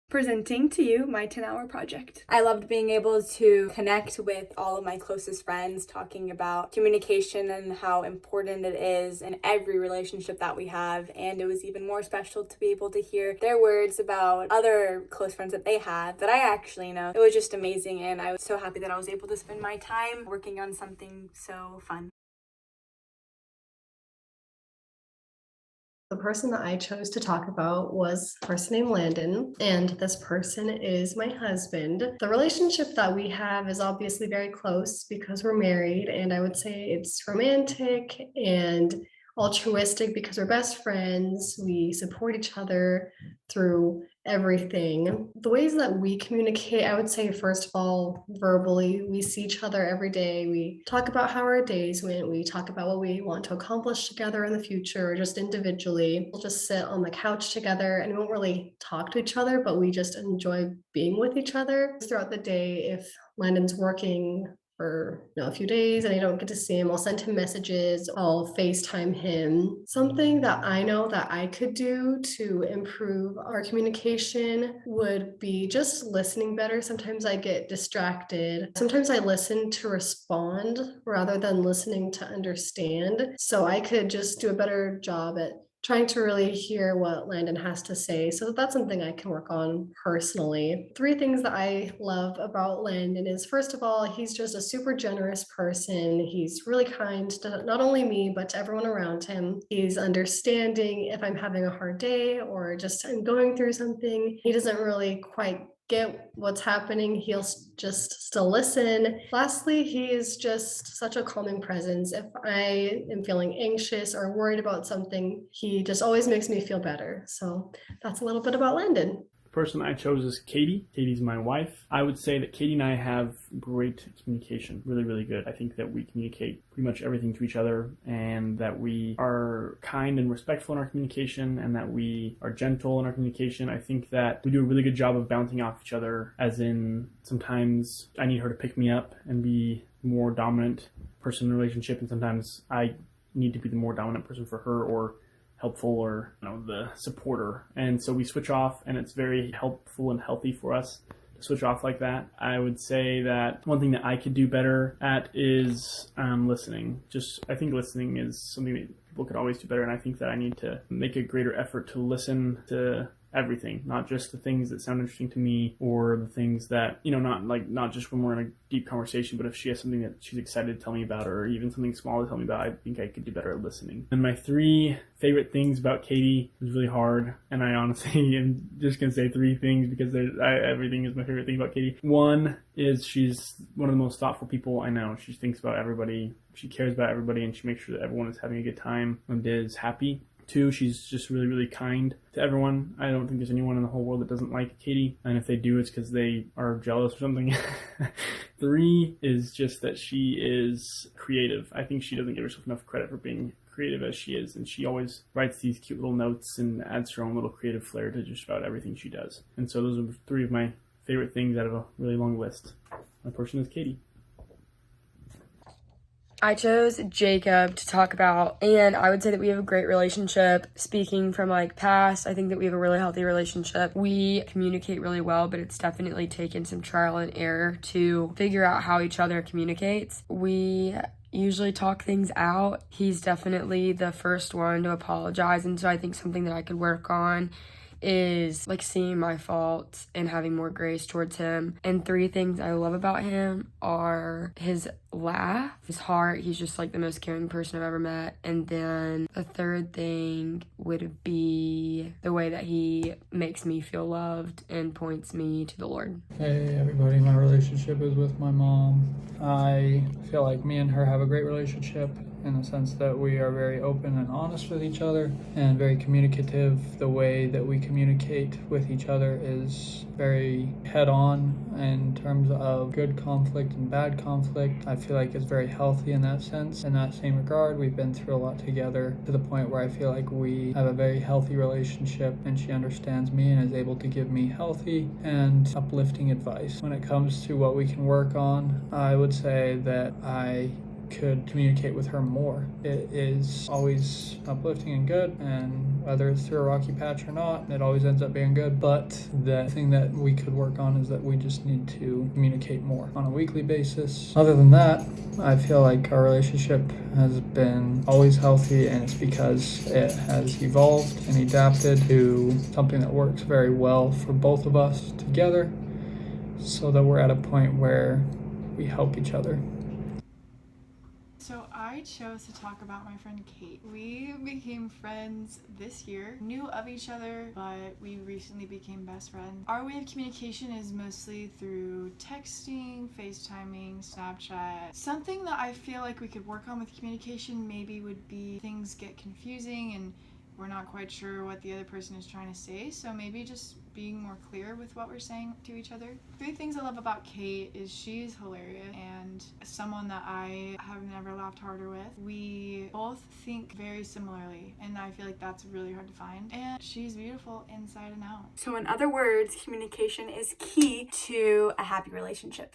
presenting to you my 10-hour project. I loved being able to connect with all of my closest friends, talking about communication and how important it is in every relationship that we have. And it was even more special to be able to hear their words about other close friends that they had that I actually know. It was just amazing, and I was so happy that I was able to spend my time working on something so fun. The person that I chose to talk about was a person named Landon, and this person is my husband. The relationship that we have is obviously very close because we're married, and I would say it's romantic and altruistic because we're best friends. We support each other through everything. The ways that we communicate, I would say, first of all, verbally. We see each other every day. We talk about how our days went. We talk about what we want to accomplish together in the future, or just individually. We'll just sit on the couch together and we won't really talk to each other, but we just enjoy being with each other throughout the day. If Landon's working for a few days and I don't get to see him, I'll send him messages, I'll FaceTime him. Something that I know that I could do to improve our communication would be just listening better. Sometimes I get distracted. Sometimes I listen to respond rather than listening to understand. So I could just do a better job at trying to really hear what Landon has to say. So that's something I can work on personally. Three things that I love about Landon is, first of all, he's just a super generous person. He's really kind to not only me, but to everyone around him. He's understanding if I'm having a hard day or just I'm going through something. He doesn't really quite get what's happening. He'll just still listen. Lastly, he is just such a calming presence. If I am feeling anxious or worried about something, he just always makes me feel better. So that's a little bit about Landon. The person I chose is Katie. Katie's my wife. I would say that Katie and I have great communication, really, really good. I think that we communicate pretty much everything to each other, and that we are kind and respectful in our communication, and that we are gentle in our communication. I think that we do a really good job of bouncing off each other, as in sometimes I need her to pick me up and be the more dominant person in the relationship, and sometimes I need to be the more dominant person for her, or helpful, or the supporter. And so we switch off, and it's very helpful and healthy for us to switch off like that. I would say that one thing that I could do better at is listening. I think listening is something that people could always do better, and I think that I need to make a greater effort to listen to everything, not just the things that sound interesting to me, or the things that, not just when we're in a deep conversation, but if she has something that she's excited to tell me about, or even something small to tell me about, I think I could do better at listening. And my three favorite things about Katie is really hard, and I honestly am just going to say three things because everything is my favorite thing about Katie. One is she's one of the most thoughtful people I know. She thinks about everybody, she cares about everybody, and she makes sure that everyone is having a good time and is happy. Two, she's just really, really kind to everyone. I don't think there's anyone in the whole world that doesn't like Katie, and if they do, it's because they are jealous or something. Three is just that she is creative. I think she doesn't give herself enough credit for being creative as she is, and she always writes these cute little notes and adds her own little creative flair to just about everything she does. And so those are three of my favorite things out of a really long list. My person is Katie. I chose Jacob to talk about, and I would say that we have a great relationship. Speaking from past, I think that we have a really healthy relationship. We communicate really well, but it's definitely taken some trial and error to figure out how each other communicates. We usually talk things out. He's definitely the first one to apologize, and so I think something that I could work on is seeing my faults and having more grace towards him. And three things I love about him are his laugh, his heart. He's just the most caring person I've ever met. And then the third thing would be the way that he makes me feel loved and points me to the Lord. Hey everybody, my relationship is with my mom. I feel like me and her have a great relationship in the sense that we are very open and honest with each other and very communicative. The way that we communicate with each other is very head-on in terms of good conflict and bad conflict. I feel like it's very healthy in that sense. In that same regard, we've been through a lot together to the point where I feel like we have a very healthy relationship, and she understands me and is able to give me healthy and uplifting advice. When it comes to what we can work on, I would say that I could communicate with her more. It is always uplifting and good, and whether it's through a rocky patch or not, it always ends up being good. But the thing that we could work on is that we just need to communicate more on a weekly basis. Other than that, I feel like our relationship has been always healthy, and it's because it has evolved and adapted to something that works very well for both of us together, so that we're at a point where we help each other. So I chose to talk about my friend Kate. We became friends this year, knew of each other, but we recently became best friends. Our way of communication is mostly through texting, FaceTiming, Snapchat. Something that I feel like we could work on with communication maybe would be things get confusing and we're not quite sure what the other person is trying to say, so maybe just being more clear with what we're saying to each other. 3 things I love about Kate is she's hilarious and someone that I have never laughed harder with. We both think very similarly, and I feel like that's really hard to find. And she's beautiful inside and out. So in other words, communication is key to a happy relationship.